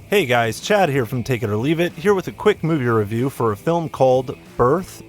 Hey guys, Chad here from Take It or Leave It, here with a quick movie review for a film called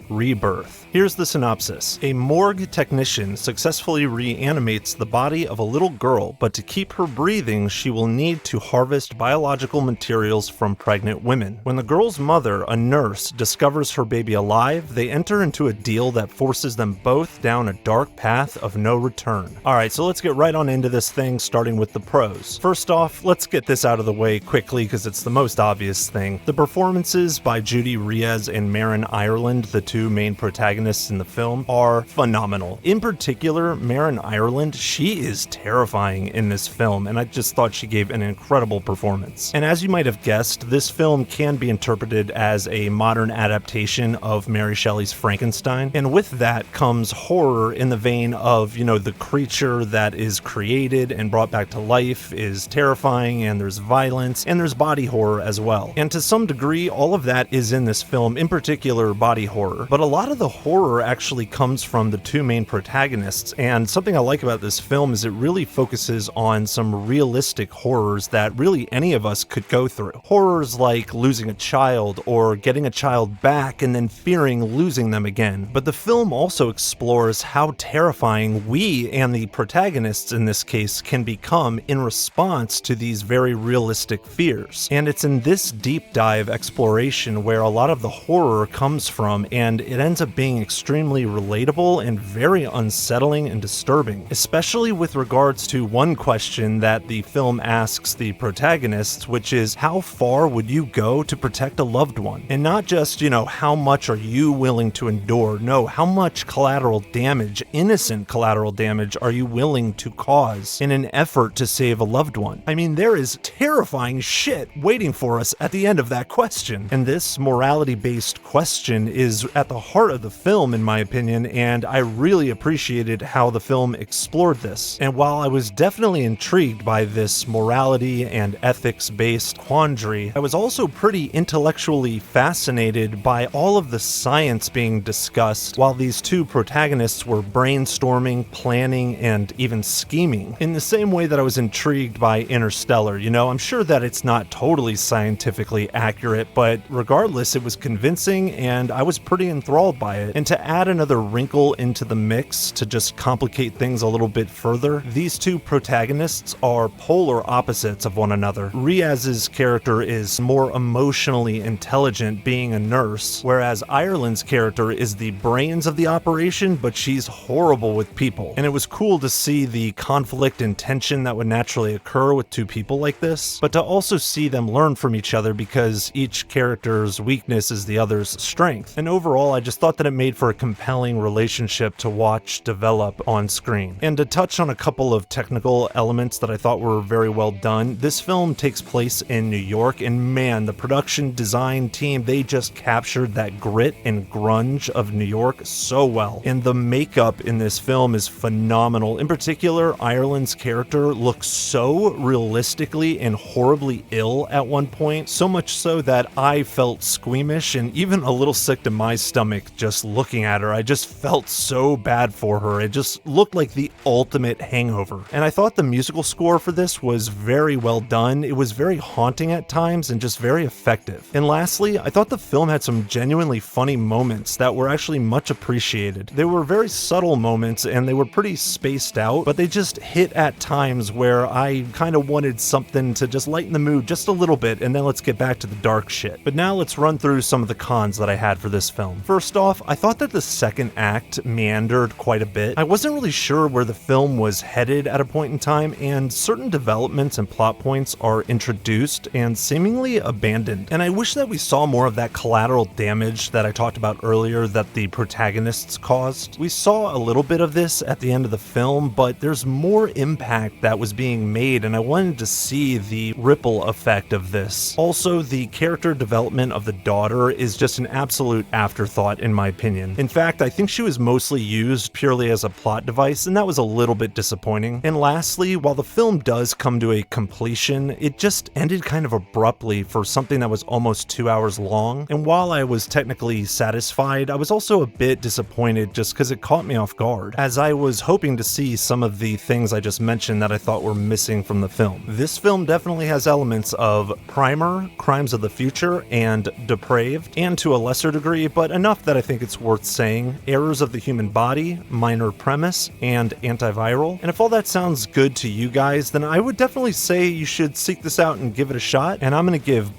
Rebirth. Here's the synopsis. A morgue technician successfully reanimates the body of a little girl, but to keep her breathing, she will need to harvest biological materials from pregnant women. When the girl's mother, a nurse, discovers her baby alive, they enter into a deal that forces them both down a dark path of no return. Alright, so let's get right on into this thing, starting with the pros. First off, let's get this out of the way quickly because it's the most obvious thing. The performances by Judy Reyes and Marin Ireland, the two main protagonists in the film, are phenomenal. In particular, Marin Ireland, she is terrifying in this film, and I just thought she gave an incredible performance. And as you might have guessed, this film can be interpreted as a modern adaptation of Mary Shelley's Frankenstein, and with that comes horror in the vein of, the creature that is created and brought back to life is terrifying, and there's violence, and there's body horror as well. And to some degree, all of that is in this film, in particular body horror. But a lot of the horror actually comes from the two main protagonists, and something I like about this film is it really focuses on some realistic horrors that really any of us could go through. Horrors like losing a child, or getting a child back and then fearing losing them again. But the film also explores how terrifying we and the protagonists in this case can become in response to these very realistic fears. And it's in this deep dive exploration where a lot of the horror comes from, and it ends up being extremely relatable and very unsettling and disturbing, especially with regards to one question that the film asks the protagonists, which is, how far would you go to protect a loved one? And not just, how much are you willing to endure? No, how much collateral damage, innocent collateral damage, are you willing to cause in an effort to save a loved one? I mean, there is terrifying shit waiting for us at the end of that question. And this morality-based question is at the heart of the film, in my opinion, and I really appreciated how the film explored this. And while I was definitely intrigued by this morality and ethics-based quandary, I was also pretty intellectually fascinated by all of the science being discussed while these two protagonists were brainstorming, planning, and even scheming. In the same way that I was intrigued by Interstellar, I'm sure that it's not totally scientifically accurate, but regardless, it was convincing and I was pretty enthralled by it. And to add another wrinkle into the mix to just complicate things a little bit further, these two protagonists are polar opposites of one another. Reyes's character is more emotionally intelligent, being a nurse, whereas Ireland's character is the brains of the operation, but she's horrible with people. And it was cool to see the conflict and tension that would naturally occur with two people like this, but to also see them learn from each other because each character's weakness is the other's strength. And overall, I just thought that it made for a compelling relationship to watch develop on screen. And to touch on a couple of technical elements that I thought were very well done, this film takes place in New York, and man, the production design team, they just captured that grit and grunge of New York so well. And the makeup in this film is phenomenal. In particular, Ireland's character looks so realistically and horribly ill at one point, so much so that I felt squeamish and even a little sick to my stomach just looking at her. I just felt so bad for her. It just looked like the ultimate hangover. And I thought the musical score for this was very well done. It was very haunting at times and just very effective. And lastly, I thought the film had some genuinely funny moments that were actually much appreciated. They were very subtle moments and they were pretty spaced out, but they just hit at times where I kind of wanted something to just lighten the mood just a little bit, and then let's get back to the dark shit. But now let's run through some of the cons that I had for this film. First off, I thought that the second act meandered quite a bit. I wasn't really sure where the film was headed at a point in time, and certain developments and plot points are introduced and seemingly abandoned. And I wish that we saw more of that collateral damage that I talked about earlier that the protagonists caused. We saw a little bit of this at the end of the film, but there's more impact that was being made, and I wanted to see the ripple effect effect of this. Also, the character development of the daughter is just an absolute afterthought in my opinion. In fact, I think she was mostly used purely as a plot device, and that was a little bit disappointing. And lastly, while the film does come to a completion, it just ended kind of abruptly for something that was almost 2 hours long. And while I was technically satisfied, I was also a bit disappointed just because it caught me off guard, as I was hoping to see some of the things I just mentioned that I thought were missing from the film. This film definitely has elements of Primer, Crimes of the Future, and Depraved, and to a lesser degree, but enough that I think it's worth saying, Errors of the Human Body, Minor Premise, and Antiviral. And if all that sounds good to you guys, then I would definitely say you should seek this out and give it a shot, and I'm gonna give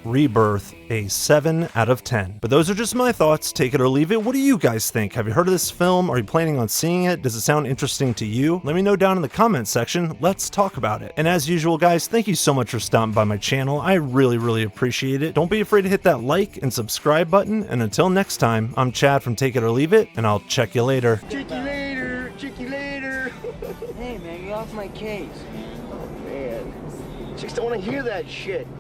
Rebirth a 7 out of 10. But those are just my thoughts, take it or leave it. What do you guys think? Have you heard of this film? Are you planning on seeing it? Does it sound interesting to you? Let me know down in the comments section. Let's talk about it. And as usual, guys, thank you so much for stopping by my channel. I really appreciate it. Don't be afraid to hit that like and subscribe button. And until next time, I'm Chad from Take It or Leave It, and I'll check you later. Check you later. Check you later. Hey, man, get off my case. Man, chicks don't want to hear that shit.